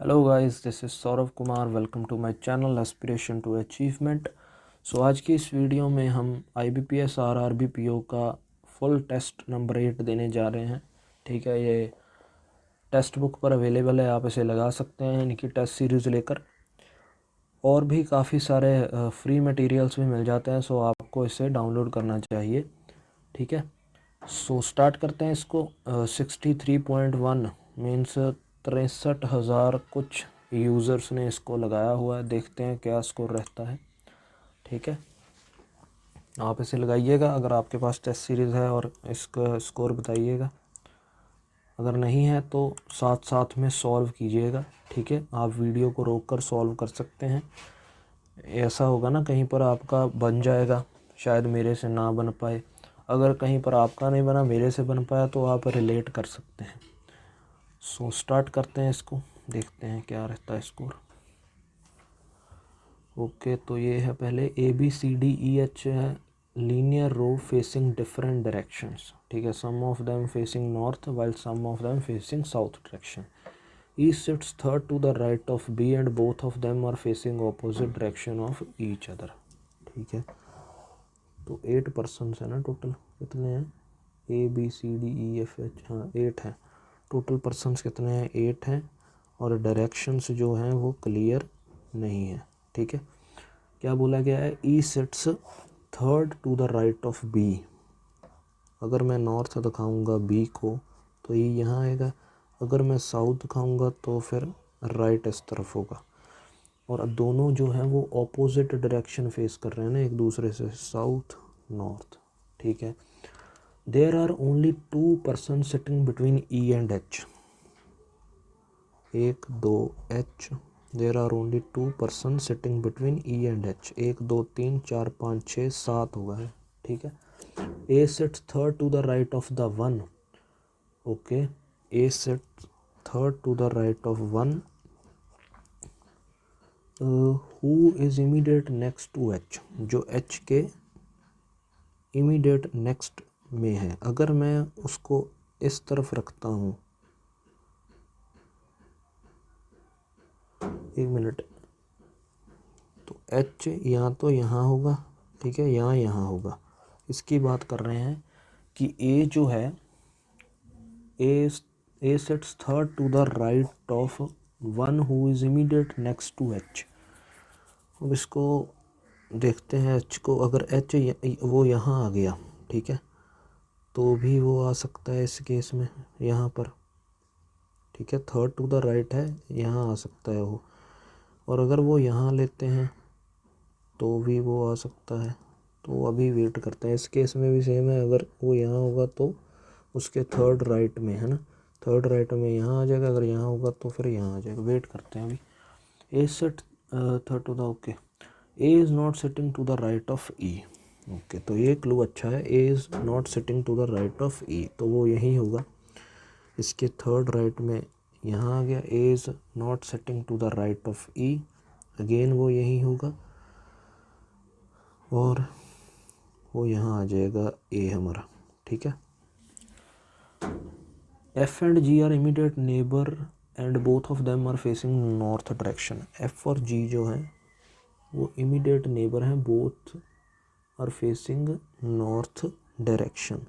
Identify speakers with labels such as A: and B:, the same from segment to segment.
A: Hello guys, this is Saurabh Kumar. Welcome to my channel aspiration to achievement. So आज की इस video में हम IBPS RRB PO का फुल टेस्ट नंबर 8 देने जा रहे हैं। ठीक है, ये टेक्स्ट बुक पर अवेलेबल है, आप इसे लगा सकते हैं इनकी टेस्ट सीरीज़ लेकर। और भी काफ़ी सारे फ्री मटेरियल्स भी मिल जाते हैं, सो आपको इसे डाउनलोड करना चाहिए। ठीक है, सो स्टार्ट करते हैं इसको। 63.1 मीन्स 63,000 कुछ यूज़र्स ने इसको लगाया हुआ है। देखते हैं क्या स्कोर रहता है। ठीक है, आप इसे लगाइएगा अगर आपके पास टेस्ट सीरीज़ है और इसका स्कोर बताइएगा। अगर नहीं है तो साथ साथ में सॉल्व कीजिएगा। ठीक है, आप वीडियो को रोक कर सॉल्व कर सकते हैं। ऐसा होगा ना, कहीं पर आपका बन जाएगा, शायद मेरे से ना बन पाए। अगर कहीं पर आपका नहीं बना, मेरे से बन पाया, तो आप रिलेट कर सकते हैं। सो स्टार्ट करते हैं इसको, देखते हैं क्या रहता है स्कोर। ओके, तो ये है पहले ABCDEH है, linear row facing different directions. ठीक है, some of them facing north while some of them facing south direction. E sits third to the right of B and both of them are facing opposite direction of each other। ठीक है, तो 8 persons है ना total. कितने हैं? ABCDEFH, हाँ 8 हैं total. Persons कितने हैं? 8 हैं। और डायरेक्शंस जो हैं वो क्लियर नहीं है। ठीक है, क्या बोला गया है? E sits third to the right of B। अगर मैं नॉर्थ दिखाऊंगा B को तो ये यहाँ आएगा, अगर मैं साउथ दिखाऊंगा तो फिर राइट इस तरफ होगा। और अब दोनों जो हैं वो ऑपोजिट डायरेक्शन फेस कर रहे हैं ना एक दूसरे से, साउथ नॉर्थ। ठीक है, there are only 2 person sitting between E and H। 1 2 H। There are only 2 person sitting between E and H। 1 2 3 4 5 6 7 हुआ है। ठीक है, A sits third to the right of the one। Okay, A sits third to the right of one who is immediate next to H। जो H के immediate next में है। अगर मैं उसको इस तरफ रखता हूँ, एक मिनट, तो H यहाँ तो यहाँ होगा। ठीक है, यहाँ होगा। इसकी बात कर रहे हैं कि A जो है, A sits third to the right of one who is immediate next to H। अब इसको देखते हैं H को। अगर H वो यहाँ आ गया, ठीक है, तो भी वो आ सकता है इस केस में यहाँ पर। ठीक है, थर्ड टू द राइट है, यहाँ आ सकता है वो। और अगर वो यहाँ लेते हैं तो भी वो आ सकता है। तो अभी वेट करते हैं। इस केस में भी सेम है, अगर वो यहाँ होगा तो उसके थर्ड राइट में है ना, थर्ड राइट में यहाँ आ जाएगा। अगर यहाँ होगा तो फिर यहाँ आ जाएगा। वेट करते हैं अभी। A sat third to the, okay, A is not sitting to the right of E. Okay, तो ये क्लू अच्छा है, A is not sitting to the right of E, तो वो यही होगा। इसके थर्ड राइट में यहाँ आ गया, A is not sitting to the right of E, again वो यही होगा। और वो यहाँ आ जाएगा ए हमारा। ठीक है, F and G are immediate neighbour and both of them are facing north direction. F और जी जो हैं वो इमीडिएट नेबर हैं, both are facing north direction.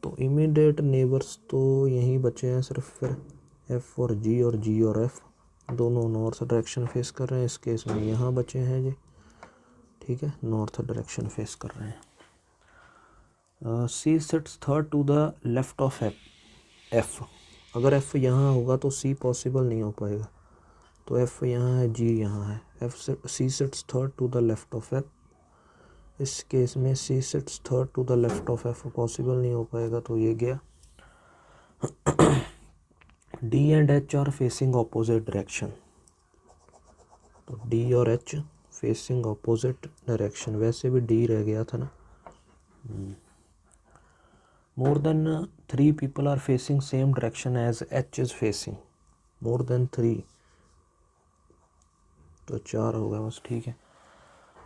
A: तो इमीडिएट नेबर्स तो यहीं बचे हैं सिर्फ फिर, एफ और जी और एफ दोनों नॉर्थ डायरेक्शन फेस कर रहे हैं। इस केस में यहाँ बचे हैं जी। ठीक है, नॉर्थ डायरेक्शन फेस कर रहे हैं। C sits third to the left of F. अगर एफ यहाँ होगा तो सी पॉसिबल नहीं हो पाएगा। तो एफ यहाँ है, जी यहाँ है, C sits third to the left of F. इस केस में C sits third to the left of F possible नहीं हो पाएगा, तो ये गया। D and H are facing opposite direction. तो डी और एच फेसिंग ऑपोजिट डायरेक्शन, वैसे भी डी रह गया था ना। More than 3 people are facing same direction as H is facing. More than 3, तो 4 होगा बस। ठीक है,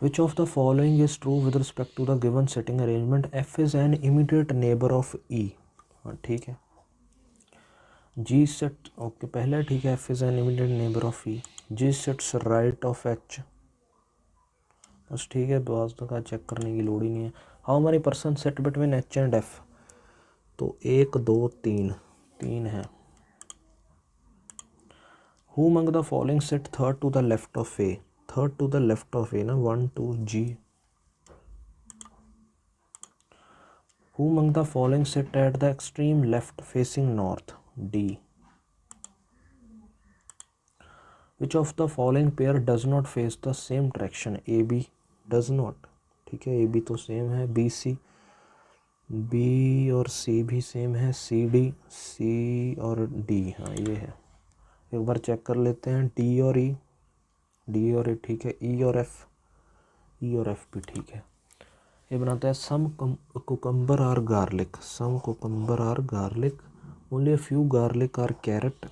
A: which of the following is true with respect to the given setting arrangement? F is an immediate neighbour of E. हाँ ठीक है, G sat okay पहले ठीक है, F is an immediate neighbour of E, G sits right of H, बस ठीक है, बाज तक चेक करने की लोड़ ही नहीं है। How many person sat between H and F, तो 1 2 3 3 है। Who among the following sat third to the left of A, third to the left of A ना 1 2 G. Who among the following sat at the extreme left facing north, D. Which of the following pair does not face the same direction, A B does not, ठीक है, A B तो same है, B C, B और सी भी same है, C D, सी और D, हाँ ये है। एक बार चेक कर लेते हैं, डी और ई, डी और ई ठीक है, ई और एफ, ई और एफ भी ठीक है। ये बनाता है some cucumber are garlic, some cucumber are garlic, only a few garlic are carrot,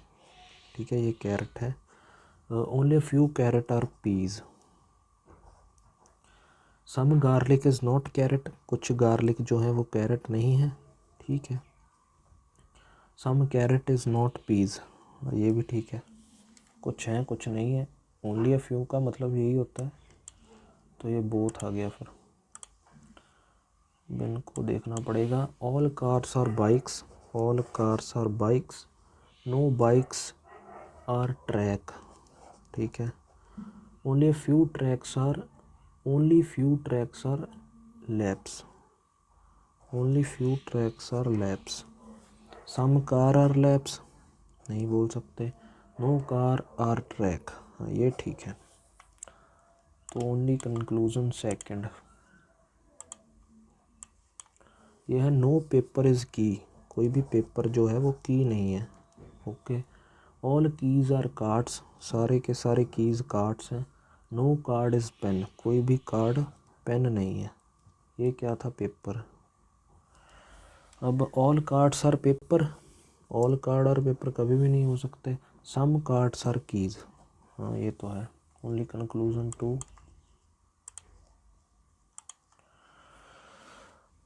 A: ठीक है ये कैरेट है, only a few carrot are peas, some garlic is not carrot, कुछ गार्लिक जो है वो कैरेट नहीं है, ठीक है। Some carrot is not peas, ये भी ठीक है, कुछ हैं कुछ नहीं है, ओनली अ फ्यू का मतलब यही होता है, तो ये बोथ आ गया। फिर इनको देखना पड़ेगा। All cars are bikes, all cars are bikes, no bikes are track, ठीक है। Only few tracks are, only few tracks are laps, only few tracks are laps. Some car are laps नहीं बोल सकते, नो कार आर ट्रैक, हाँ ये ठीक है। तो ओनली कंक्लूजन सेकंड। यह है नो पेपर इज़ की, कोई भी पेपर जो है वो की नहीं है, okay. All keys are cards, सारे के सारे कीज़ कार्ड्स हैं। नो कार्ड इज़ पेन, कोई भी कार्ड पेन नहीं है, ये क्या था, पेपर। अब all cards are paper, all card और पेपर कभी भी नहीं हो सकते। सम कार्ड्स आर कीज़, हाँ ये तो है, ओनली कंक्लूजन 2।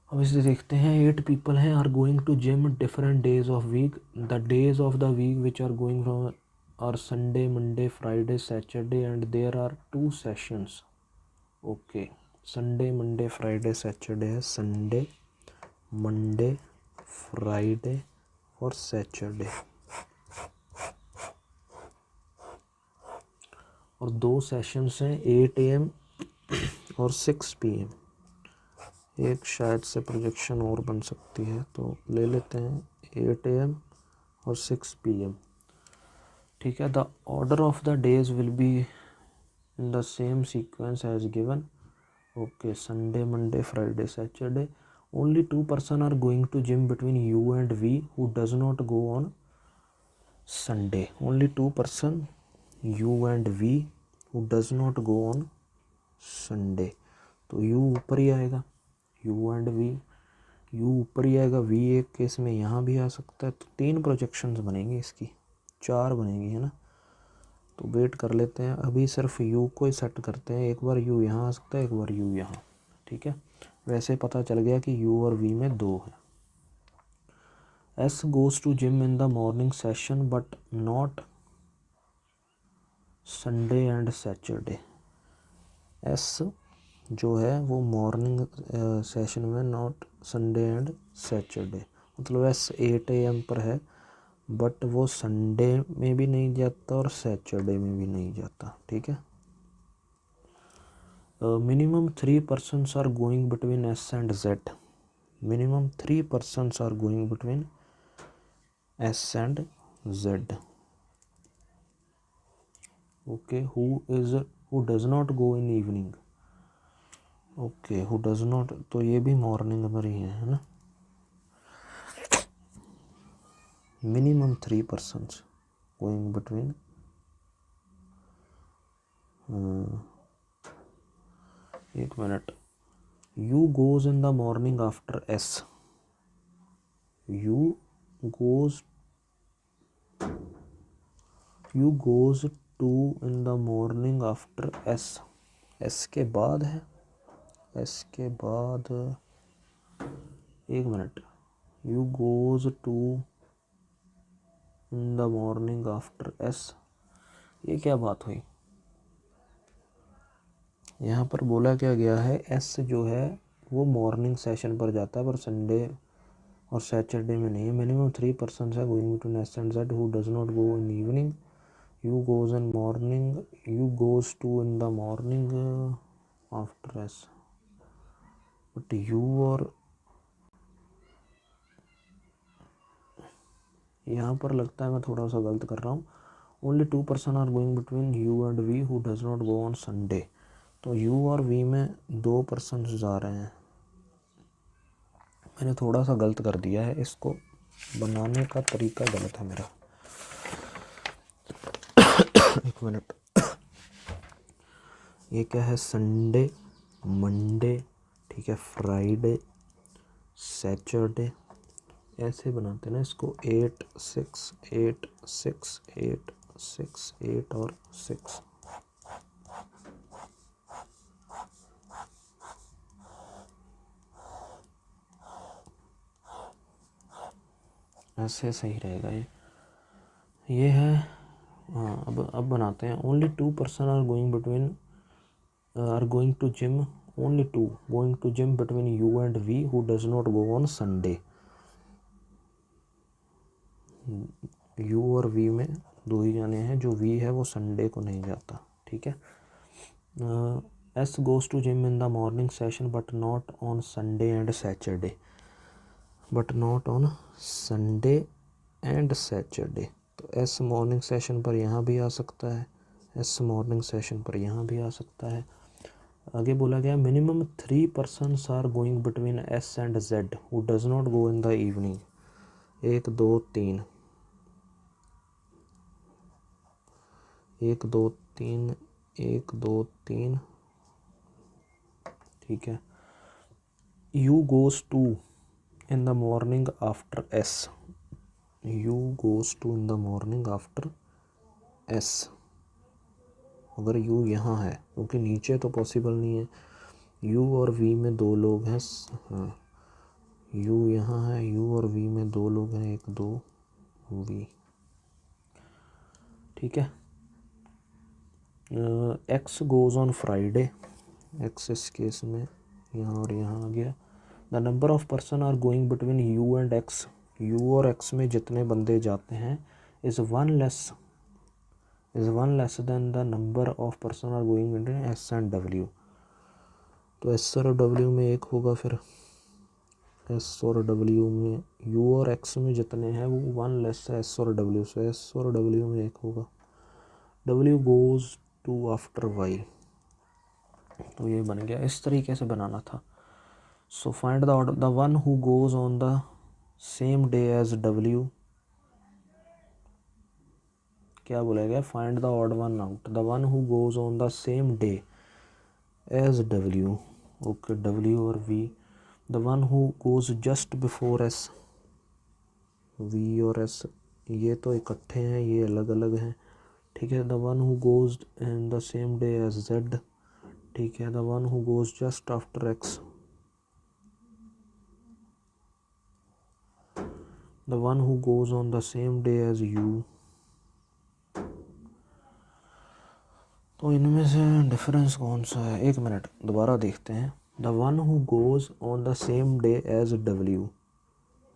A: अब इसे देखते हैं। 8 पीपल हैं, are going to gym different days of week, the days of the week which are going from are Sunday Monday Friday Saturday and there are 2 sessions, okay. Sunday Monday Friday Saturday है, Sunday Monday Friday और Saturday, और 2 sessions हैं 8 AM और 6 PM। एक शायद से projection और बन सकती है, तो ले लेते हैं 8 AM और 6 PM, ठीक है। The order of the days will be in the same sequence as given, okay. Sunday Monday Friday Saturday, only 2 person are going to gym between U and V who does not go on Sunday, only 2 person U and V who does not go on Sunday, तो U ऊपर ही आएगा, you and we, you ऊपर ही आएगा, we एक case में यहाँ भी आ सकता है, तो 3 प्रोजेक्शंस बनेंगी, इसकी 4 बनेंगी, है ना। तो वेट कर लेते हैं, अभी सिर्फ यू को ही सेट करते हैं, एक बार यू यहाँ आ सकता है, एक बार यू यहाँ, ठीक है। वैसे पता चल गया कि यू और वी में 2 है। S goes to gym in the morning session but not Sunday and Saturday, S जो है वो मॉर्निंग सेशन में, नॉट संडे एंड सैटरडे, मतलब एस 8 AM पर है, बट वो संडे में भी नहीं जाता और सैटरडे में भी नहीं जाता, ठीक है। Minimum 3 persons are going between S and Z, minimum 3 persons are going between S and Z, okay. Who does not go in evening, okay. Who does not, तो ये भी मॉर्निंग में ही है ना। मिनिमम 3 पर्सन्स गोइंग बिटवीन, एक मिनट, U goes in the morning after S, U goes, U goes to in the morning after S, S के बाद है, एस के बाद, एक मिनट, U goes to in the morning after S. ये क्या बात हुई, यहाँ पर बोला क्या गया है, एस जो है वो मॉर्निंग सेशन पर जाता है पर संडे और सैटरडे में नहीं है। मिनिमम 3 पर्सन है going between S and Z who does not go in evening, U goes in morning, U goes to in the morning after S. But U और यहाँ पर लगता है मैं थोड़ा सा गलत कर रहा हूँ। Only 2 person are going between U and V who does not go on Sunday. तो यू और वी में 2 पर्सन जा रहे हैं। मैंने थोड़ा सा गलत कर दिया है, इसको बनाने का तरीका गलत है मेरा। एक मिनट, ये क्या है, संडे, मंडे, ठीक है, फ्राइडे, सैटरडे, ऐसे बनाते हैं ना इसको, 8 6 8 6 8 6 8 और 6। ऐसे सही रहेगा ये है। हाँ, अब बनाते हैं। Only 2 person are going between are going to gym, only 2 going to gym between U and V who does not go on Sunday. U और वी में 2 ही जाने हैं, जो वी है वो संडे को नहीं जाता, ठीक है। S goes to gym in the morning session but not on Sunday and Saturday, but not on Sunday and Saturday. तो एस मॉर्निंग सेशन पर यहाँ भी आ सकता है, एस मॉर्निंग सेशन पर यहाँ भी आ सकता है। आगे बोला गया minimum 3 persons are going between S and Z who does not go in the evening. 1 2 3, 1 2 3, 1 2 3, ठीक है। U goes to in the morning after S, U goes to in the morning after S. अगर U यहाँ है, क्योंकि नीचे तो possible नहीं है, यू और वी में 2 लोग हैं। हाँ, यू यहाँ है, यू और वी में 2 लोग हैं, 1 2 वी, ठीक है। X goes on Friday, X इस केस में यहाँ और यहाँ आ गया। The number of person are going between U and X, U और एक्स में जितने बंदे जाते हैं is one less than the number of person are going between S and W. तो एस और डब्ल्यू में 1 होगा, फिर एस और डब्ल्यू में, यू और एक्स में जितने हैं वो 1 लेस है एस और डब्ल्यू से, एस और डब्ल्यू में 1 होगा। W goes to after Y, तो ये बन गया। इस तरीके से बनाना था। So find the order, the one who goes on the same day as W, क्या बोला गया, find the odd one out, the one who goes on the same day as W, okay, W और V. The one who goes just before S, V और S ये तो इकट्ठे हैं, ये अलग अलग हैं, ठीक है। The one who goes in the same day as Z, ठीक है। The one who goes just after X, the one who goes on the same day as U. तो इनमें से डिफरेंस कौन सा है, 1 मिनट दोबारा देखते हैं। The one who goes on the same day as W,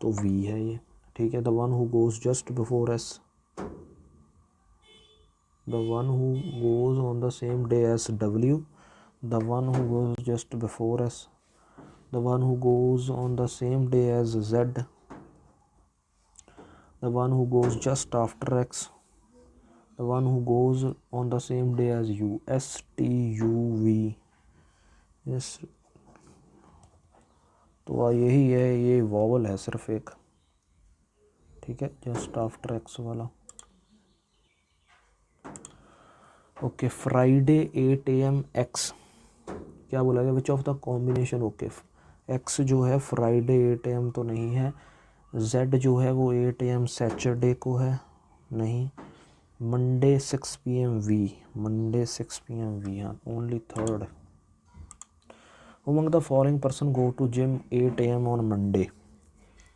A: तो वी है ये, ठीक है। The one who goes just before S, the one who goes on the same day as W, the one who goes just before S, the one who goes on the same day as Z, the one who goes just after X, the one who goes on the same day as you, S T U V, yes। तो यही है, ये vowel है सिर्फ एक, ठीक है, just after x वाला। ओके, फ्राइडे 8 AM एक्स, क्या बोला गया, विच of the combination, okay, x जो है फ्राइडे 8 AM तो नहीं है, जेड जो है वो 8 AM सैटरडे को है, नहीं। Monday 6 PM V, Monday 6 PM V, हाँ, only third. Among the following person go to gym 8 AM on Monday,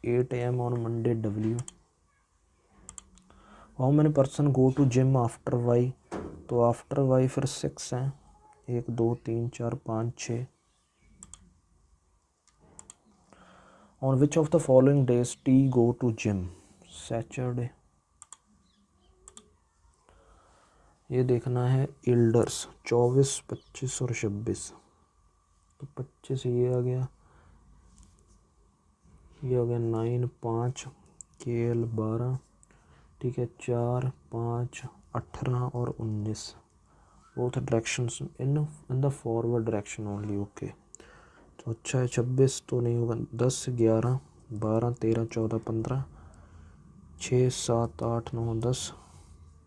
A: 8 AM on Monday W, how many person go to gym after Y, तो after Y फिर 6 हैं, 1 2 3 4 5 6। On which of the following days T go to gym, Saturday. ये देखना है elders 24 25 और 26, तो 25 ये आ गया, ये हो गया 9 5 KL 12, ठीक है 4 5 18 और 19, both directions in the forward direction only. Okay तो अच्छा है, 26 तो नहीं होगा, 10 11 12 13 14 15 6 7 8 9 10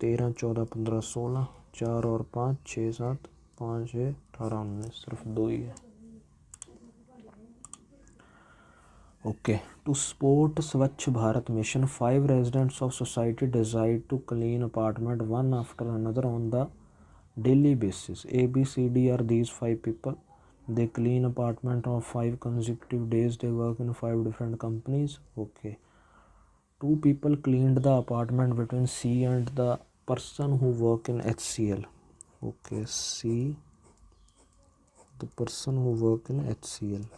A: 13 14 15 16, 4 और 5 6 7 5 6 18 19, सिर्फ 2 ही है। ओके टू सपोर्ट स्वच्छ Bharat mission 5 residents of society decide to clean apartment one after another on the daily basis. A B C D are these 5 people. They clean apartment on 5 consecutive days. They work in 5 different companies. Okay, 2 people cleaned the apartment between C and the person who work in HCL. Okay, C, the person who work in HCL.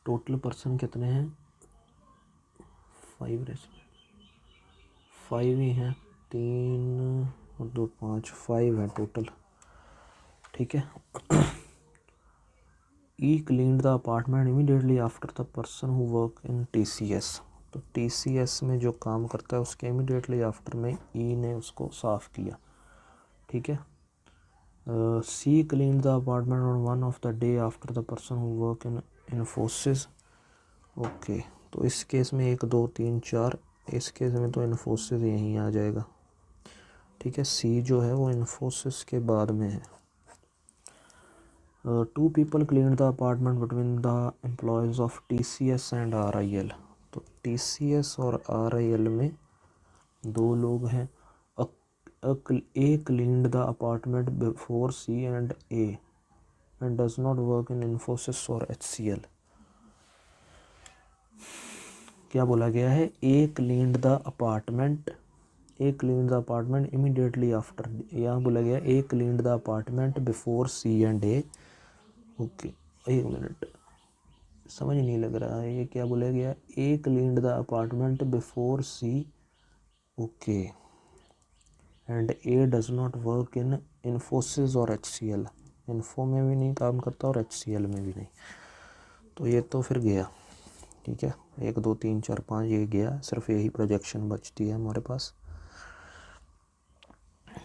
A: Total person कितने हैं, 5 ही हैं, 3 और 2 5, 5 है total, ठीक है। E cleaned the apartment immediately after the person who work in TCS, तो TCS में जो काम करता है उसके इमीडिएटली आफ्टर में ई ने उसको साफ़ किया, ठीक है। C cleaned the apartment on one of the day after the person who work in Infosys. Okay तो इस केस में 1 2 3 4, इस केस में तो इन्फोसिस यहीं आ जाएगा, ठीक है। सी जो है वो इन्फोसिस के बाद में है। 2 people cleaned the apartment between the employees of TCS and RIL, तो TCS और RIL में 2 लोग हैं। A cleaned the apartment before C and A and does not work in Infosys or HCL। क्या बोला गया है, A cleaned the apartment, A cleaned the apartment immediately after, यहाँ बोला गया A cleaned the apartment before C and A। Okay 1 minute, समझ नहीं लग रहा है ये क्या बोला गया, A cleaned the apartment before C, okay, and A does not work in Infosys और HCL, इन्फो में भी नहीं काम करता और HCL में भी नहीं, तो ये तो फिर गया, ठीक है। 1 2 3 4 5 ये गया, सिर्फ यही प्रोजेक्शन बचती है हमारे पास।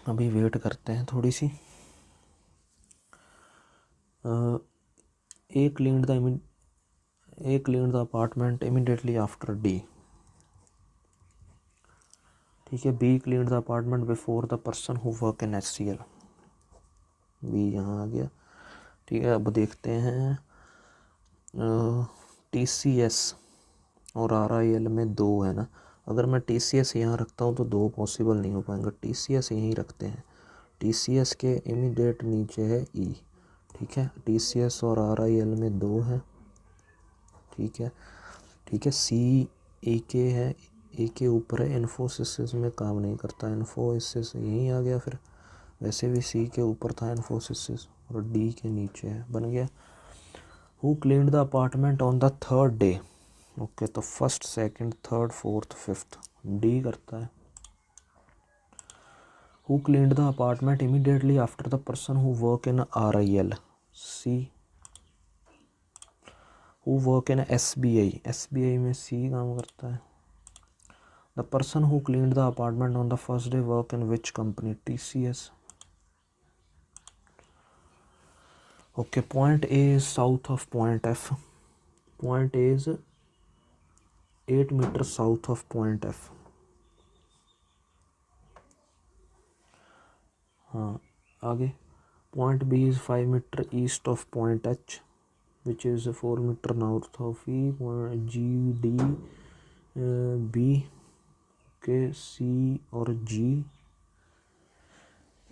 A: अभी वेट करते हैं थोड़ी सी। A cleaned the apartment immediately after D, ठीक है। B cleaned the apartment before the person who work in HCL, B यहाँ आ गया, ठीक है। अब देखते हैं TCS और RIL में 2 है ना, अगर मैं TCS यहाँ रखता हूँ तो 2 पॉसिबल नहीं हो पाएंगे, TCS यहीं रखते हैं। TCS के इमीडिएट नीचे है E, ठीक है। TCS और RIL में 2 है, ठीक है, ठीक है। C A के है, A के ऊपर है, इन्फोसिस में काम नहीं करता, इन्फोसिस यहीं आ गया, फिर वैसे भी C के ऊपर था इन्फोसिस और D के नीचे है, बन गया। Who cleaned the apartment on the 3rd day, okay तो 1st 2nd 3rd 4th 5th D करता है। Who cleaned the apartment immediately after the person who work in RIL, C। Who work in SBI में C काम करता है। The person who cleaned the apartment on the 1st day work in which company, TCS। Okay point A is south of point F, point A is 8 metre south of point F, हाँ आगे। Point B is 5 metre east of point H which is 4 metre north of E, G D B के C और G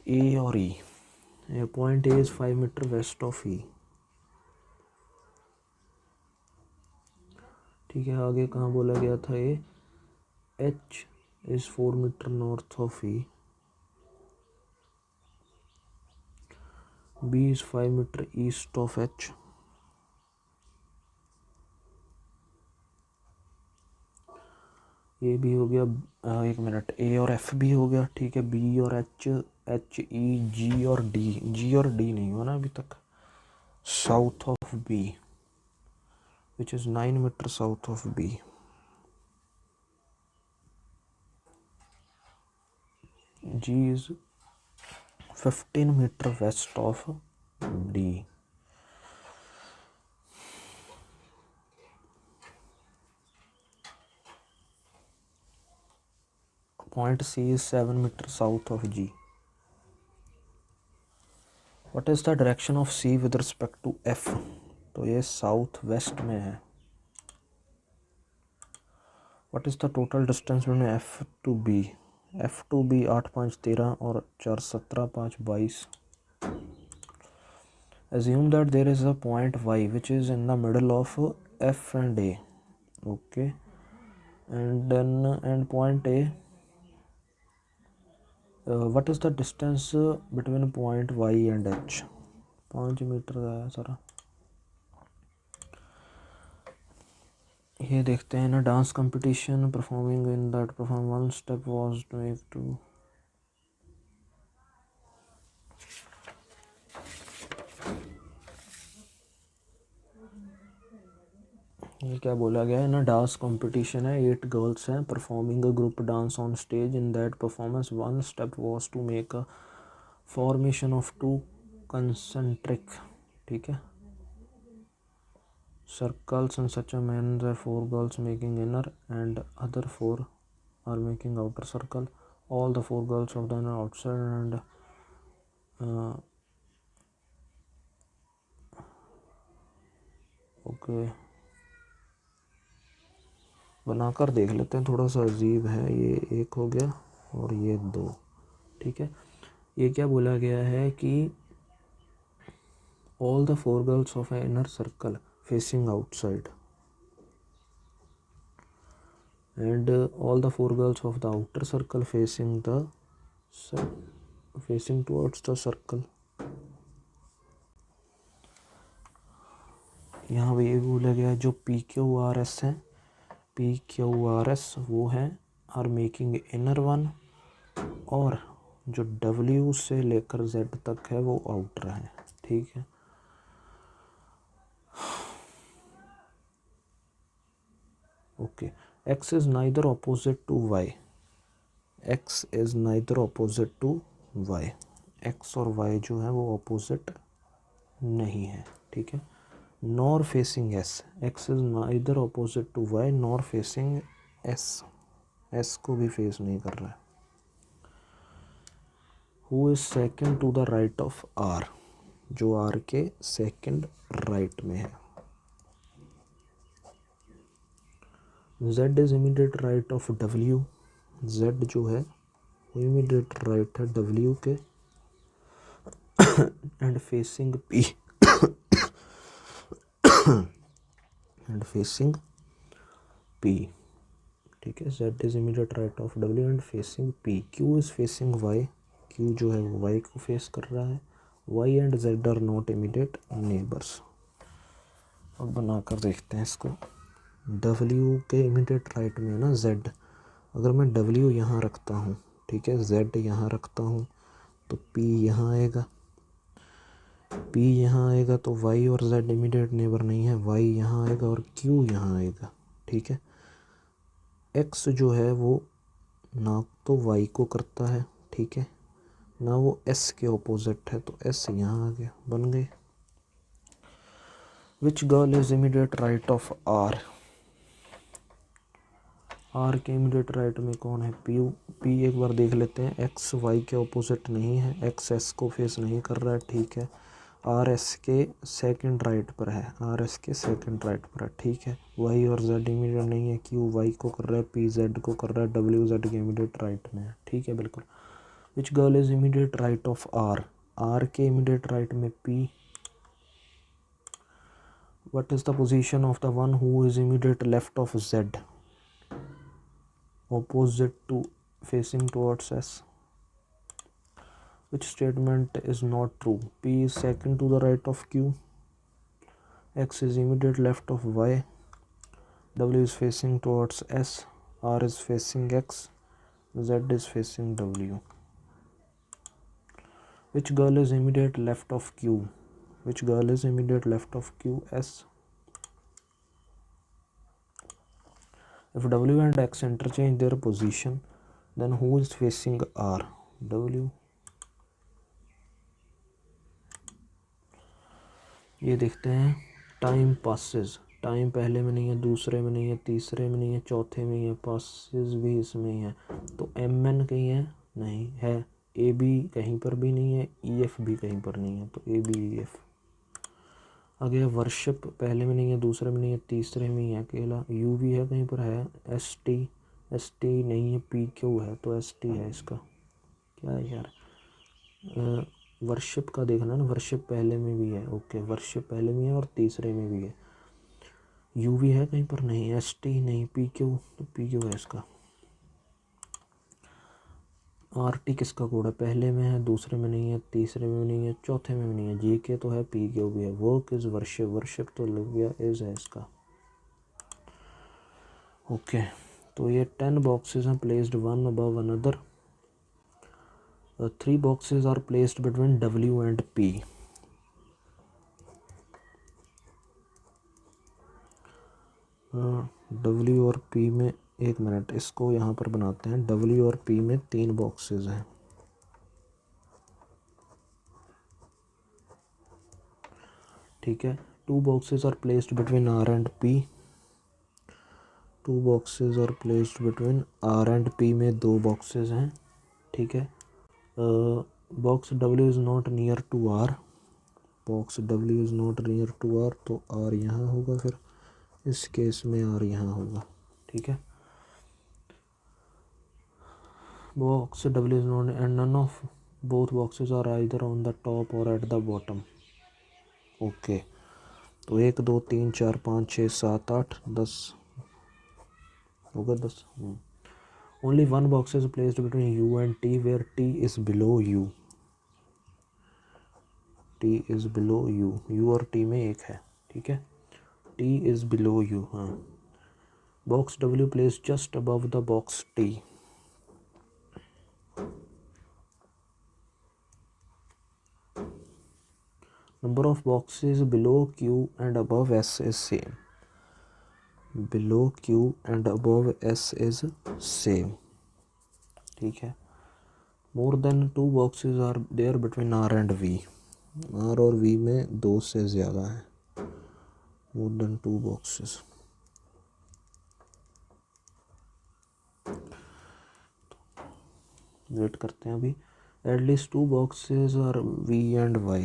A: A और E, point A is 5 metre west of E, ठीक है। आगे कहाँ बोला गया था ये, H is 4 metre north of E, B is 5 metre east of H, ये भी हो गया। एक मिनट, A और F भी हो गया, ठीक है। B और H, E, G और D, G और D नहीं हुआ ना अभी तक। South of B which is 9 metre south of B, G is 15 metre west of D, point C is 7 metre south of G। What is the direction of C with respect to F? तो ये south west में है। What is the total distance between F to B? F to B 8 5 13 और 4 17 5 22। Assume that there is a point Y which is in the middle of F and A, okay, and point A. What is the distance between point Y and H? 5 metre का है सारा। ये देखते हैं ना, dance competition performing in that perform one step was to make two. ये क्या बोला गया है ना, डांस कंपटीशन है, 8 गर्ल्स हैं, performing a group dance on stage, in that performance one step was to make a formation of 2 concentric, ठीक है, circles in such a manner that 4 girls making inner and other 4 are making outer circle. All the 4 girls of the inner outside and okay, बनाकर देख लेते हैं, थोड़ा सा अजीब है। ये एक हो गया और ये 2, ठीक है। ये क्या बोला गया है कि all the 4 girls of an inner circle facing outside and all the 4 girls of the outer circle facing towards the circle। यहाँ पे ये बोला गया जो PQRS है, PQRS वो है आर मेकिंग इनर वन, और जो W से लेकर Z तक है वो आउटर है, ठीक है। Okay, X is neither opposite to Y, X is neither opposite to Y, X और Y जो है वो ऑपोजिट नहीं है, ठीक है। Nor facing S, X is neither opposite to Y nor facing S, S को भी फेस नहीं कर रहा है। Who is second to the right of R, जो R के सेकेंड राइट में है। Z is immediate right of W, Z जो है वो इमीडिएट राइट है W के, and facing P and facing P, ठीक है। Z is immediate right of W and facing P। Q is facing Y, Q जो है वो Y को फेस कर रहा है। Y and Z are not immediate neighbours. अब बनाकर देखते हैं इसको। W के इमीडिएट राइट में है ना Z, अगर मैं W यहाँ रखता हूँ, ठीक है, Z यहाँ रखता हूँ, तो P यहाँ आएगा, P यहाँ आएगा, तो Y और Z इमीडिएट नेबर नहीं है, Y यहाँ आएगा और Q यहाँ आएगा, ठीक है। X जो है वो ना तो Y को करता है, ठीक है, ना वो S के ऑपोजिट है, तो S यहाँ आ गया, बन गए। Which girl is immediate right of R, R के इमीडिएट राइट में कौन है, P एक बार देख लेते हैं। X Y के ऑपोजिट नहीं है, X S को फेस नहीं कर रहा है, ठीक है। R S के सेकंड राइट पर है, R S के सेकंड राइट पर है, ठीक है। Y और Z इमीडिएट नहीं है, Q Y को कर रहा है, P Z को कर रहा है, W Z के इमीडिएट राइट में है, ठीक है, बिल्कुल। Which girl is immediate right of R, R के इमीडिएट राइट में P, What is the position of the one who is immediate left of Z, opposite to facing towards S? Which statement is not true? P is second to the right of Q, X is immediate left of Y, W is facing towards S, R is facing X, Z is facing W. Which girl is immediate left of Q? Which girl is immediate left of Q? S. If W and X interchange their position, then who is facing R? W. ये देखते हैं, time passes, time पहले में नहीं है, दूसरे में नहीं है, तीसरे में नहीं है, चौथे में ही है, पासेस भी इसमें ही है, तो एम एन कहीं है नहीं है, ए बी कहीं पर भी नहीं है, ई एफ भी कहीं पर नहीं है, तो ए बी ई एफ। आगे वर्शिप पहले में नहीं है, दूसरे में नहीं है, तीसरे में ही है अकेला, यू भी है कहीं पर है, एस टी नहीं है, पी क्यू है, तो एस टी है इसका। क्या है यार, वर्शिप का देखना ना, वर्शिप पहले में भी है, ओके वर्शिप पहले में है और तीसरे में भी है, यू भी है कहीं पर नहीं, एस टी नहीं, पी क्यू, तो पी क्यू है इसका। आर टी किसका कोड है, पहले में है, दूसरे में नहीं है, तीसरे में नहीं है, चौथे में भी नहीं है, जी के तो है, पी क्यू भी है, वर्क इज वर्शिप, वर्शिप तो लग गया, इज है इसका। ओके तो ये 10 बॉक्सेस हैं placed one above another, 3 boxes are placed between W and P. W और पी में, एक मिनट इसको यहाँ पर बनाते हैं, डब्ल्यू और पी में 3 बॉक्सेस हैं, ठीक है। 2 boxes are placed between R and P, 2 boxes are placed between R and P में 2 बॉक्सेस हैं, ठीक है। Box W is not near to R, box W is not near to R, तो R यहाँ होगा, फिर इस केस में आर यहाँ होगा, ठीक है। Box W is not and none of both boxes are either on the top और एट द बॉटम, ओके। तो 1 2 3 4 5 6 7 8 10 होगा, 10। Only 1 box is placed between U and T where T is below U, T is below U, U और T में एक है, ठीक है, T is below U, हाँ। Box W place just above the box T, number of boxes below Q and above S is same, below Q and above S is same, ठीक है। more than 2 boxes are there between R and V, R और V में 2 से ज़्यादा है, more than 2 boxes, wait करते हैं अभी। at least 2 boxes are V and Y,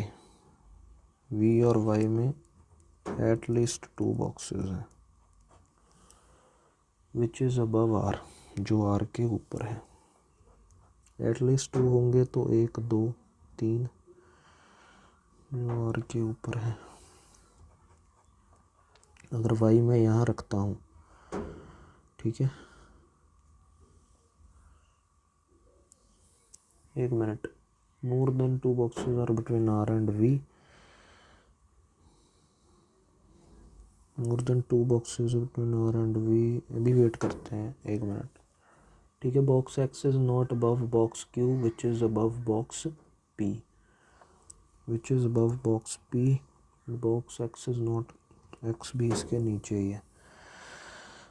A: V और Y में at least 2 boxes हैं, which is above R, जो R के ऊपर है, at least 2 होंगे तो 1 2 3 जो R के ऊपर है। अगर Y मैं यहाँ रखता हूँ, ठीक है, एक minute, more than 2 boxes are between R and V, more than 2 boxes between R and V, अभी वेट करते हैं एक मिनट, ठीक है। Box X is not above box Q which is above box P, which is above box P, box X is not, X भी इसके नीचे ही है।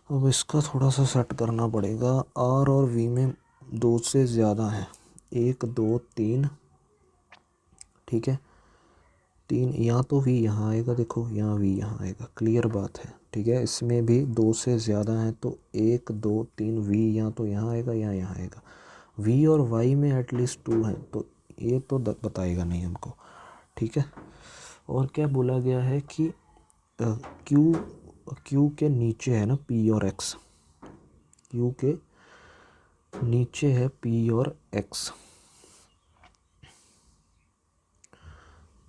A: अब इसका थोड़ा सा सेट करना पड़ेगा, R और V में 2 से ज़्यादा है, 1 2 3, ठीक है, 3, यहाँ तो V यहाँ आएगा, देखो यहाँ V यहाँ आएगा, क्लियर बात है, ठीक है। इसमें भी 2 से ज़्यादा है, तो 1 2 3 V यहाँ तो यहाँ आएगा, यहाँ आएगा, V और Y में एटलीस्ट 2 है, तो ये तो बताएगा नहीं हमको, ठीक है। और क्या बोला गया है कि Q के नीचे है ना P और X, Q के नीचे है P और X,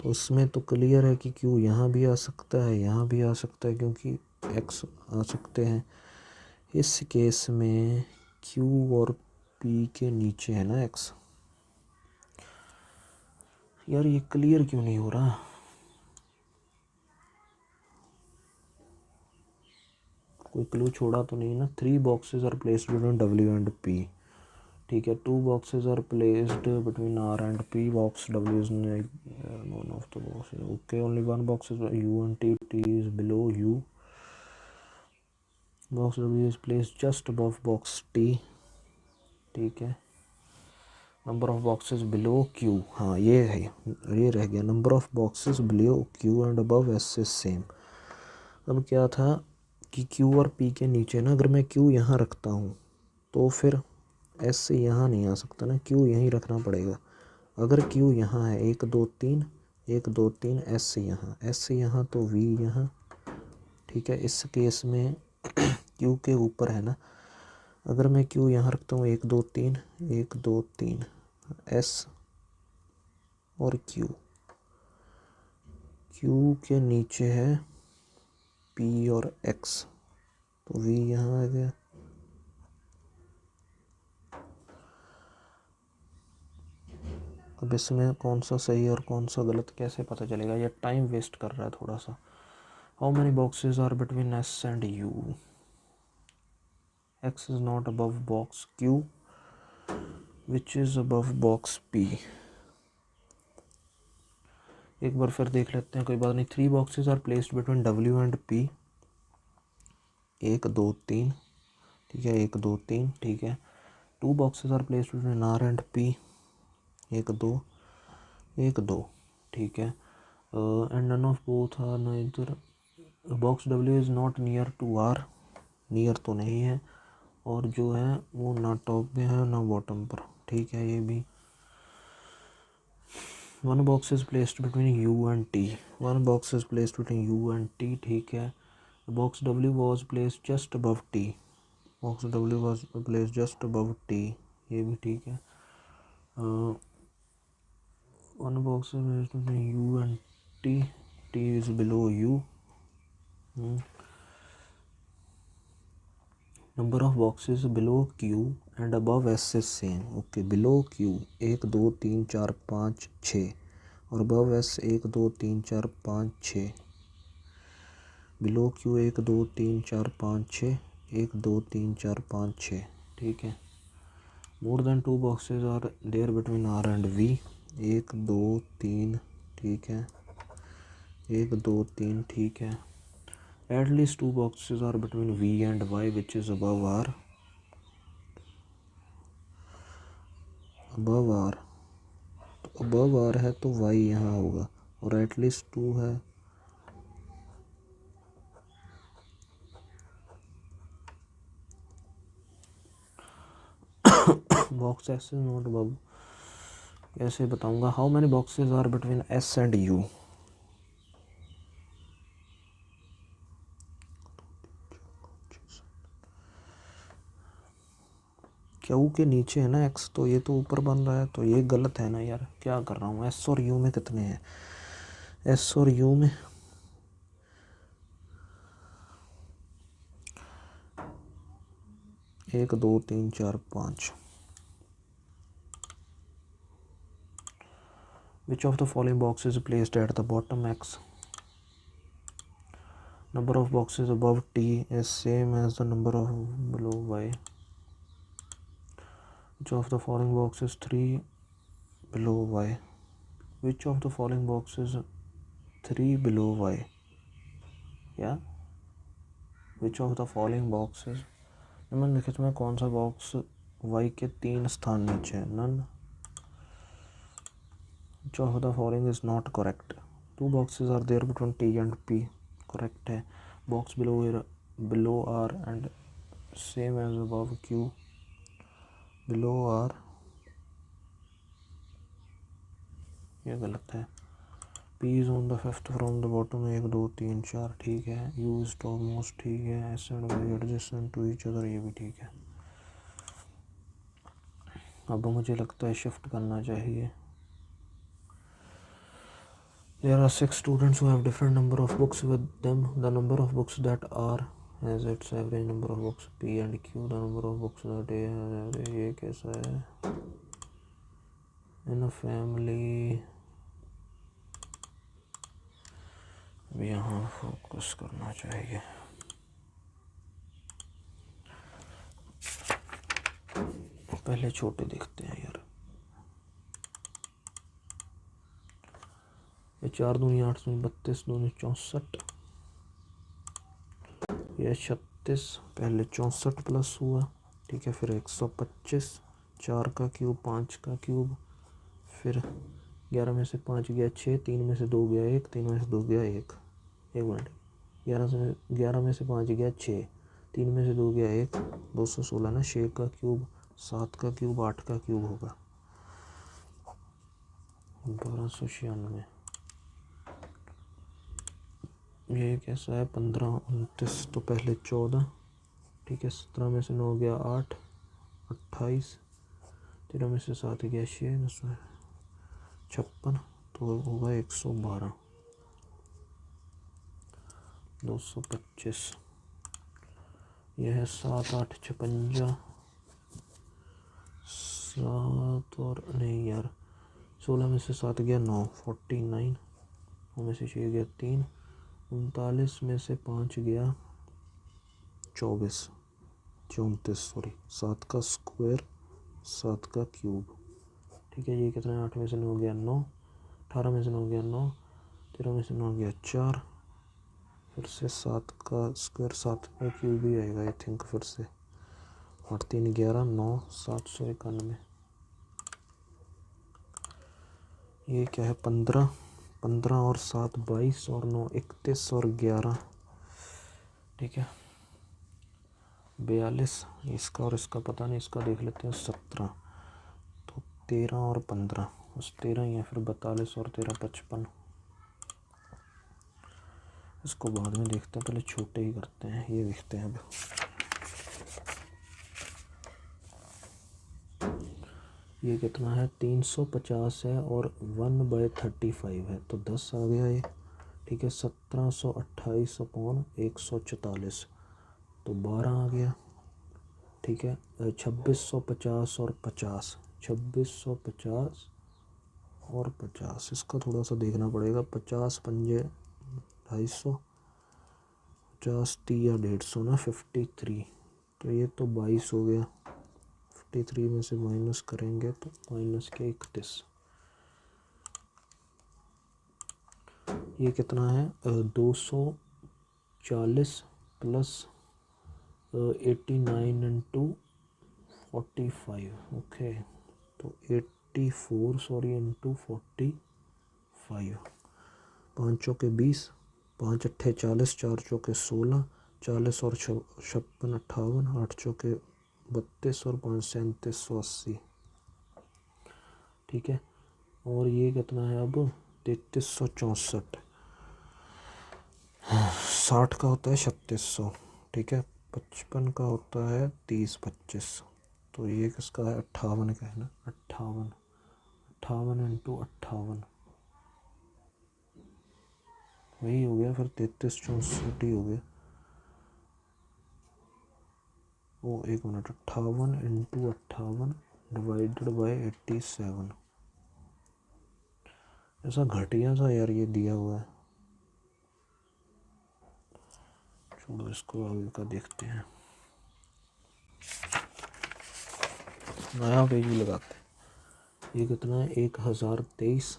A: उसमें तो क्लियर है कि क्यू यहाँ भी आ सकता है, यहाँ भी आ सकता है, क्योंकि एक्स आ सकते हैं। इस केस में क्यू और पी के नीचे है ना एक्स। यार ये क्लियर क्यों नहीं हो रहा? कोई क्लू छोड़ा तो नहीं ना? 3 boxes are placed between W and P. ठीक है, 2 boxes are placed between R and P. Box W is none of the box. Okay, only 1 box is U and T. T is below U. Box W is placed just above box T. ठीक है, number of boxes below Q. हाँ ये है, ये रह गया। Number of boxes below Q and above S is same. अब क्या था कि क्यू और पी के नीचे ना, अगर मैं क्यू यहाँ रखता हूँ तो फिर एस से यहाँ नहीं आ सकता ना, क्यू यहीं रखना पड़ेगा। अगर क्यू यहाँ है 1 2 3, 1 2 3, एस से यहाँ, एस से यहाँ तो वी यहाँ। ठीक है, इस केस में क्यू के ऊपर है ना, अगर मैं क्यू यहाँ रखता हूँ 1 2 3, 1 2 3, एस और क्यू, क्यू के नीचे है पी और एक्स, तो वी यहाँ आ गया। अब इसमें कौन सा सही और कौन सा गलत कैसे पता चलेगा? ये टाइम वेस्ट कर रहा है थोड़ा सा। How many boxes are between S and U? X is not above box Q which is above box P. एक बार फिर देख लेते हैं, कोई बात नहीं। 3 boxes are placed between W and P. 1 2 3, ठीक है, 1 2 3, ठीक है। 2 boxes are placed between R and P. 1 2, 1 2, ठीक है। And none of both are neither. Box W is not near to R, near तो नहीं है, और जो है वो ना टॉप में है ना बॉटम पर। ठीक है, ये भी। 1 box is placed between U and T. 1 box is placed between U and T, ठीक है। Box W was placed just above T. Box W was placed just above T, ये भी ठीक है। 1 box is placed between U and T. T is below you. Number of boxes below Q and above S is same. Okay, below Q 1 2 3 4 5 6 और above S 1 2 3 4 5 6। Below Q 1 2 3 4 5 6, 1 2 3 4 5 6, ठीक है। More than 2 boxes are there between R and V. 1 2 3, ठीक है, 1 2 3, ठीक है। At least 2 boxes are between V and Y which is above R. Above R, तो above R है तो Y यहाँ होगा, और at least 2 है। Box S is not above, कैसे बताऊँगा? How many boxes are between S and U? Q के नीचे है ना एक्स, तो ये तो ऊपर बन रहा है, तो ये गलत है ना यार। क्या कर रहा हूँ? एस और यू में कितने हैं? एस और यू में 1 2 3 4 5। Which of the following boxes is placed at the bottom X? Number of boxes above T is same as the number of below Y. Which of the following boxes 3 below Y? Which of the following boxes 3 below Y? Yeah. Which of the following boxes, निम्नलिखित में कौन सा box Y के 3 स्थान नीचे है? None. Which of the following is not correct? 2 boxes are there between T and P. Correct है. Box below R and same as above Q. Below R, ये गलत है। P is on the fifth from the bottom, 1 2 3 4, ठीक है। U is topmost, ठीक है। S and Y adjacent to each other, ये भी ठीक है। अब मुझे लगता है शिफ्ट करना चाहिए। There are 6 students who have different number of books with them. The number of books that R has its average number of books P and Q. The number of books that A has. ये कैसा है? In a family. यहाँ focus करना चाहिए. पहले छोटे देखते हैं यार. ये 4 दूनी 8 दूनी 32 दूनी 64. ये 36. पहले 64 प्लस हुआ. ठीक है. फिर 125. 4 का क्यूब 5 का क्यूब. फिर 11 में से 5 गया 6. 3 में से 2 गया 1. 3 में से 2 गया 1. 1 मिनट. 11 में से 5 गया 6. 3 में से 2 गया 1. 216 ना. 6 का क्यूब 7 का क्यूब 8 का क्यूब होगा 1296. ये कैसा है? 15 29. तो पहले 14. ठीक है. 17 में से 9 गया 8. 28. 13 में से 7 गया 6. 56. तो होगा 112. 225. यह है 7 8 56. 7 और नहीं यार. 16 में से 7 गया 9. 49. 9 में से 6 गया 3. 39 में से 5 गया 24. 34 सॉरी. 7 का स्क्वायर 7 का क्यूब. ठीक है. ये कितना है? 8 में से 9 गया 9. 18 में से 9 गया 9. 13 में से 9 गया 4. फिर से 7 का स्क्वायर 7 का क्यूब ही आएगा आई थिंक. फिर से 8 3 11 9 791. ये क्या है? 15. 15 और 7 22 और 9 31 और 11. ठीक है. 42. इसका और इसका पता नहीं. इसका देख लेते हैं. 17. तो 13 और 15 बस 13 ही है. फिर 42 और 13 55. इसको बाद में देखते हैं. पहले छोटे ही करते हैं. ये देखते हैं अब. ये कितना है? 350 है और 1/35 है. तो 10 आ गया ये. ठीक है. 1728 अपॉन 144. तो 12 आ गया. ठीक है. 2650 और 50. 2650 और 50. इसका थोड़ा सा देखना पड़ेगा. 50 पंजे 250. 50 30 या 150 ना. 53. तो ये तो 22 हो गया. 53 में से माइनस करेंगे तो माइनस के 31. ये कितना है? 240 प्लस 89 इंटू 45. ओके. तो 84 सॉरी इंटू 45. 5 चौके 20. 5 अट्ठे 40. 4 चौके 16. 40 और 56 58. 8 चौके 32 और 5 3780. ठीक है. और ये कितना है अब? 3364. 60 का होता है 3600. ठीक है. 55 का होता है 30 25. तो ये किसका है? 58 का है ना. 58. 58 इंटू 58 वही हो गया. फिर 3364 ही हो गया. वो 1 मिनट. 58 into 58 divided by 87. ऐसा घटिया सा यार ये दिया हुआ है. छोड़ो इसको. आगे का देखते हैं. नया पेज भी लगाते हैं. ये कितना है? 1023.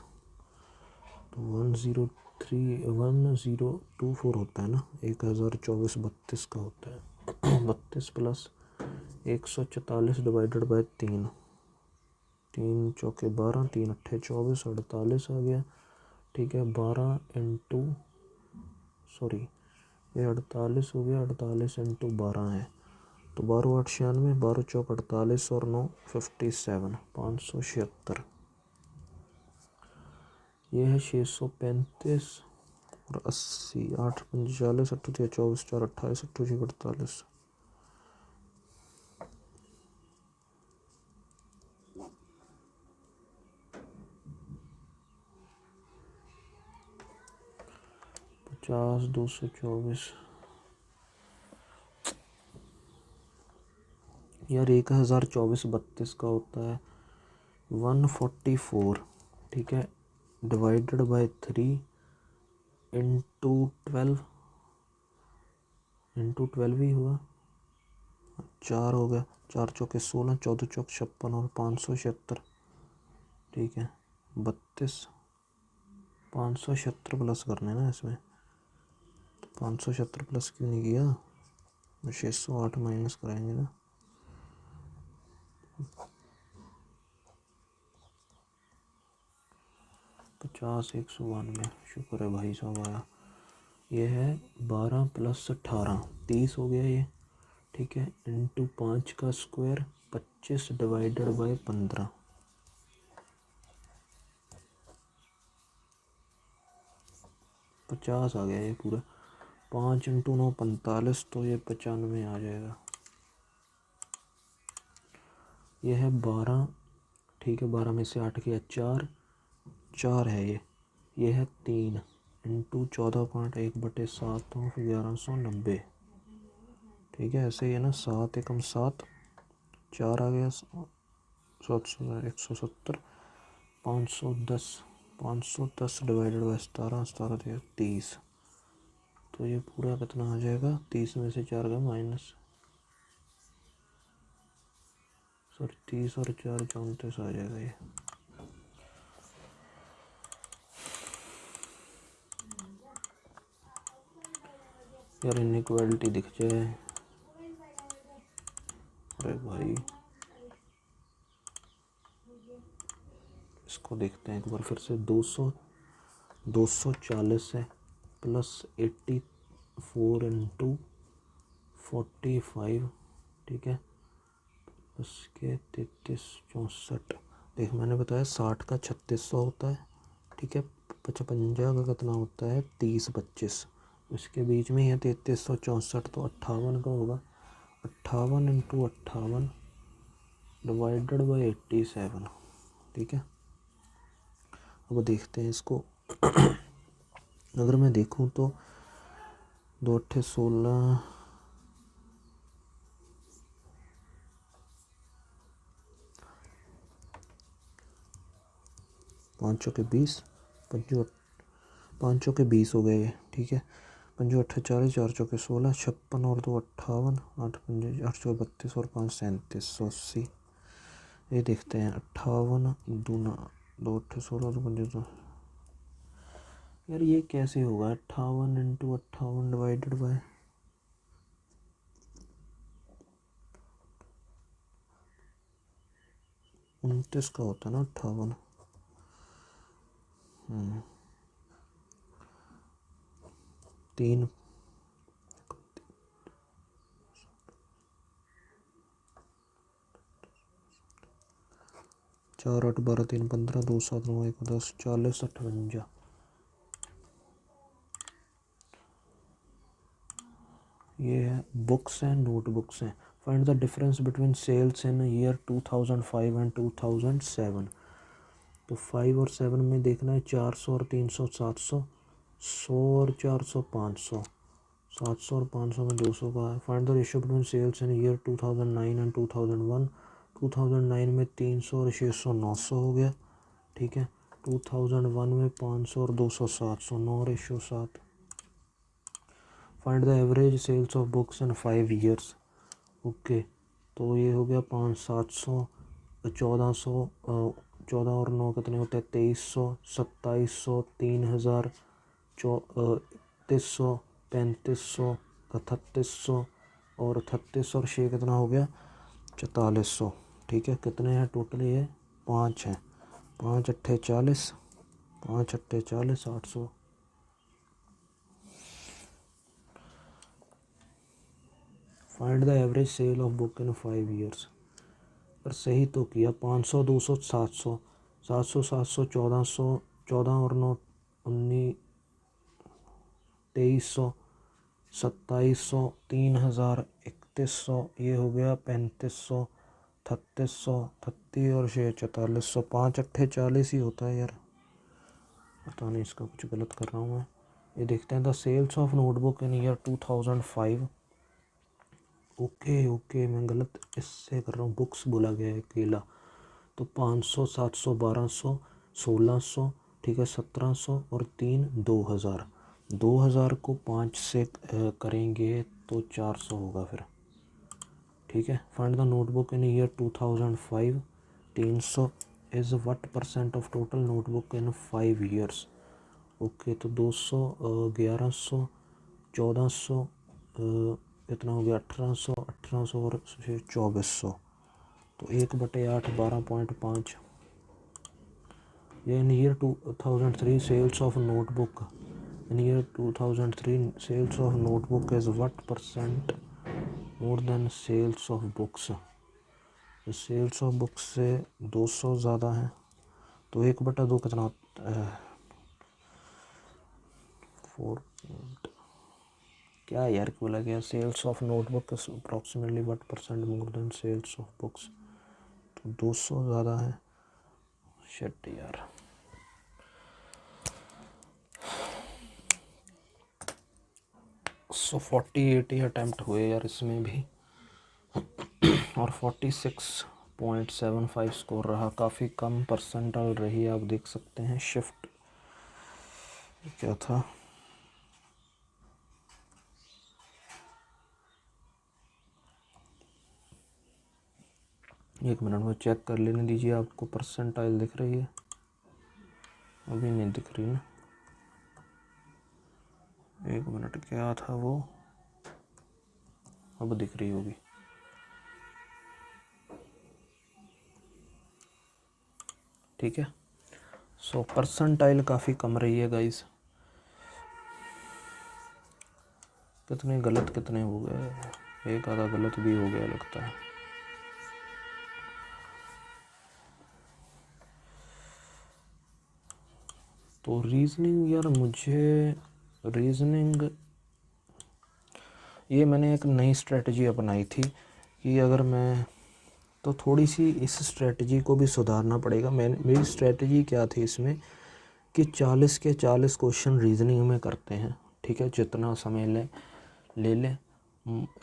A: तो 1024 होता है ना. 1024 32 का होता है. 32 प्लस 144 डिवाइडेड बाई 3. 3 चौके 12. 3 अट्ठे 24. 48 आ गया. ठीक है. 12 इंटू सॉरी ये 48 हो गया. 48 इंटू 12 है. तो 12 8 96. 12 चौक 48 और 9 57. 576. ये है 635 और 80. 8 5 40. 8 24 4 28. 8 48. 50, 224 यार 1024 का होता है 144, ठीक है, डिवाइडेड बाय 3 इंटू 12 ही हुआ, 4 हो गया, 4 चौके 16, 14 चौक 56 और 576, ठीक है 32, 576 प्लस करने ना इसमें, तो 576 प्लस क्यों नहीं किया, 608 माइनस कराएंगे ना, 50, 192, शुक्र है भाई साहब आया। ये है 12 + 18 30 हो गया ये, ठीक है, इंटू 5 का स्क्वायर 25 डिवाइडेड बाय 15, 50 आ गया ये पूरा, 5 × 9 45, तो ये 95 आ जाएगा। ये है 12, ठीक है, 12 में से 8 किया 4, 4 है ये है 3 इंटू 14.1/7 तो 1190, ठीक है, ऐसे ही है ना, 7 एकम 7, 4 आ गया 700, 170, 510 डिवाइडेड बाय 17, 17 30, तो ये पूरा कितना आ जाएगा, 30 में से 4 का माइनस, सर 30 और 4 34 आ जाएगा ये। यार इनइक्वालिटी दिख जाए, अरे भाई इसको देखते हैं एक बार फिर से, 240 है प्लस 84 इंटू 45, ठीक है, उसके 33 64, देख मैंने बताया 60 का 3600 होता है, ठीक है, 55 का कितना होता है 30 25, इसके बीच में ही है 3364, तो 58 का होगा, 58 इंटू 58 डिवाइडेड बाई 87, ठीक है। अब देखते हैं इसको अगर मैं देखूं तो 2 8 16, 5 चौके 20, 5 चौके 20 हो गए, ठीक है, 5 8 40, 4 चौके 16, 56 और 2 58, 8 5 8 चौके 32 और 5 37, 180, ये देखते हैं 58 दूना 2 8 16 और 5 यार ये कैसे होगा, 58 इंटू 58 डिवाइडेड बाय 29 का होता है ना 58, 3 4 8 12 3 15 2 7 9 1 10 40 58, ये है बुक्स हैं, नोटबुक्स हैं, find the difference between sales in year 2005 and 2007, तो 5 और 7 में देखना है 400 और 300 700, 100 और 400 500, 700 और 500 में 200 का है, find the ratio between sales in year 2009 and 2001, 2009 में 300 और 600 900 हो गया, ठीक है, 2001 में 500 और 200 700, 9:7, find the average sales of books in 5 years, okay, तो ये हो गया 5 700, 1400, 14 और 9 कितने होते हैं 2300, 2700, 3000, 3100, 3500, 3800 और 38 और 6 कितना हो गया 4400, ठीक है, कितने हैं टोटल, ये 5 हैं, 5 8 40, 5 8 40, 800, find the average sale of book in 5 years, पर सही तो किया, 500 200 700, 700 700 1400, 14 और 9 19, 2300, 2700, 3000, 3100, ये हो गया 3500, 3600, 36 और 6 4400, 5 8 40 ही होता है यार, पता नहीं इसका कुछ गलत कर रहा हूँ मैं, ये देखते हैं the sales of notebook in year 2005। Okay मैं गलत इससे कर रहा हूँ, बुक्स बोला गया है अकेला। तो 500, 700, 1200, 1600, ठीक है, 1700 और 3 2000। 2000 को 5 से करेंगे तो 400 होगा फिर, ठीक है। Find the notebook in year 2005। 300 is what percent of total notebook in 5 years. Okay तो 200, 1100, 1400, कितना हो गया, 1800, 1800 और 2400। तो 1/8 12.5। ये in year 2003 sales of notebook. In year 2003 sales of notebook is what percent more than sales of books. Sales of books से 200 ज़्यादा है, तो 1/2 कितना होता है, 4। क्या यार बोला गया, sales of notebook approximately what percent more than sales of books. तो 200 ज़्यादा है, शिट यार। सो 40-80 अटैम्प्ट हुए यार इसमें भी, और 46.75 स्कोर रहा, काफ़ी कम परसेंटाइल रही। आप देख सकते हैं शिफ्ट क्या था। एक मिनट में चेक कर लेने दीजिए, आपको परसेंटाइल दिख रही है? अभी नहीं दिख रही ना, एक मिनट, क्या था वो, अब दिख रही होगी। ठीक है, सो परसेंटाइल काफ़ी कम रही है गाइस। कितने गलत कितने हो गए, एक आधा गलत भी हो गया लगता है। तो रीजनिंग यार, मुझे रीजनिंग ये मैंने एक नई स्ट्रेटजी अपनाई थी कि अगर मैं, तो थोड़ी सी इस स्ट्रेटजी को भी सुधारना पड़ेगा। मेरी स्ट्रेटजी क्या थी इसमें कि 40 के 40 क्वेश्चन रीजनिंग में करते हैं, ठीक है, जितना समय ले लें।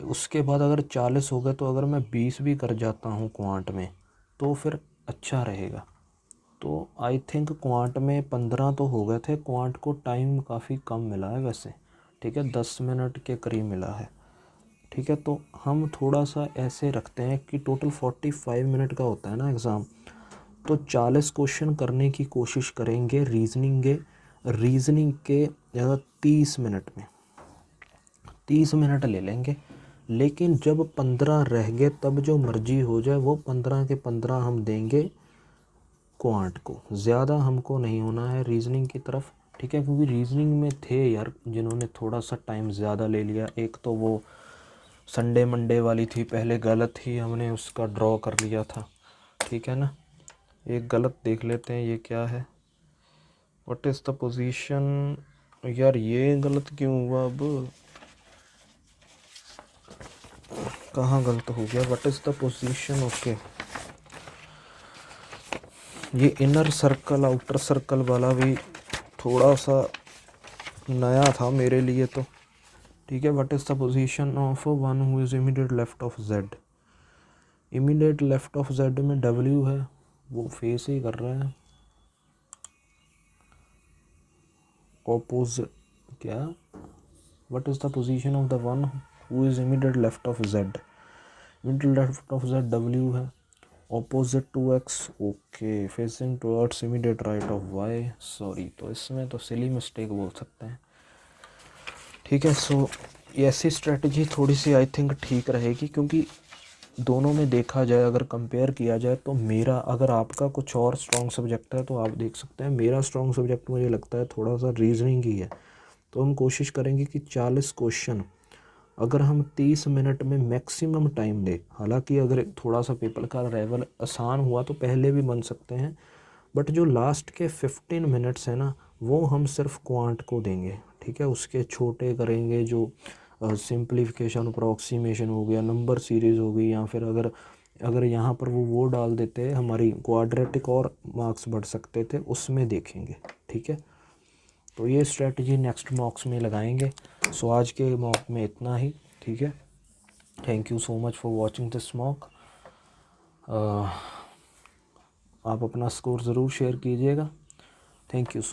A: उसके बाद अगर 40 हो गए तो अगर मैं 20 भी कर जाता हूँ क्वांट में तो फिर अच्छा रहेगा। तो आई थिंक क्वांट में 15 तो हो गए थे, क्वांट को टाइम काफ़ी कम मिला है वैसे, ठीक है, 10 मिनट के करीब मिला है, ठीक है। तो हम थोड़ा सा ऐसे रखते हैं कि टोटल 45 मिनट का होता है ना एग्ज़ाम, तो 40 क्वेश्चन करने की कोशिश करेंगे रीजनिंग के 30 मिनट में, 30 मिनट ले लेंगे। लेकिन जब 15 रह गए तब जो मर्जी हो जाए, वो 15 के 15 हम देंगे क्वांट को। ज़्यादा हमको नहीं होना है रीजनिंग की तरफ, ठीक है, क्योंकि रीजनिंग में थे यार जिन्होंने थोड़ा सा टाइम ज़्यादा ले लिया। एक तो वो संडे मंडे वाली थी, पहले गलत ही हमने उसका ड्रॉ कर लिया था, ठीक है ना। एक गलत देख लेते हैं, ये क्या है, व्हाट इज़ द पोजीशन। यार ये गलत क्यों हुआ, अब कहाँ गलत हो गया, what is the position. Okay, ये इनर सर्कल आउटर सर्कल वाला भी थोड़ा सा नया था मेरे लिए तो, ठीक है। What is the position of one who is immediate left of Z. Immediate left of Z में डब्ल्यू है, वो फेस ही कर रहा है। ऑपोजिट क्या, what is the position of the one who is immediate left of Z. Immediate left of Z W है, opposite to X, okay, facing towards immediate right of Y. Sorry, तो इसमें तो silly mistake बोल सकते हैं, ठीक है। सो ऐसी स्ट्रेटजी थोड़ी सी आई थिंक ठीक रहेगी, क्योंकि दोनों में देखा जाए, अगर कंपेयर किया जाए तो मेरा, अगर आपका कुछ और स्ट्रॉन्ग सब्जेक्ट है तो आप देख सकते हैं, मेरा स्ट्रॉन्ग सब्जेक्ट मुझे लगता है थोड़ा सा रीजनिंग ही है। तो हम कोशिश करेंगे कि 40 क्वेश्चन अगर हम 30 मिनट में मैक्सिमम टाइम दें। हालांकि अगर थोड़ा सा पेपर का लेवल आसान हुआ तो पहले भी बन सकते हैं, बट जो लास्ट के 15 मिनट्स हैं ना, वो हम सिर्फ क्वांट को देंगे, ठीक है। उसके छोटे करेंगे, जो सिंप्लीफिकेशन अप्रॉक्सीमेशन हो गया, नंबर सीरीज़ हो गई, या फिर अगर यहाँ पर वो डाल देते हमारी क्वाड्रेटिक और मार्क्स बढ़ सकते थे, उसमें देखेंगे, ठीक है। तो ये स्ट्रेटजी नेक्स्ट मॉक्स में लगाएंगे। सो आज के मॉक में इतना ही, ठीक है। Thank you so much for watching this mock. आप अपना स्कोर ज़रूर शेयर कीजिएगा। Thank you so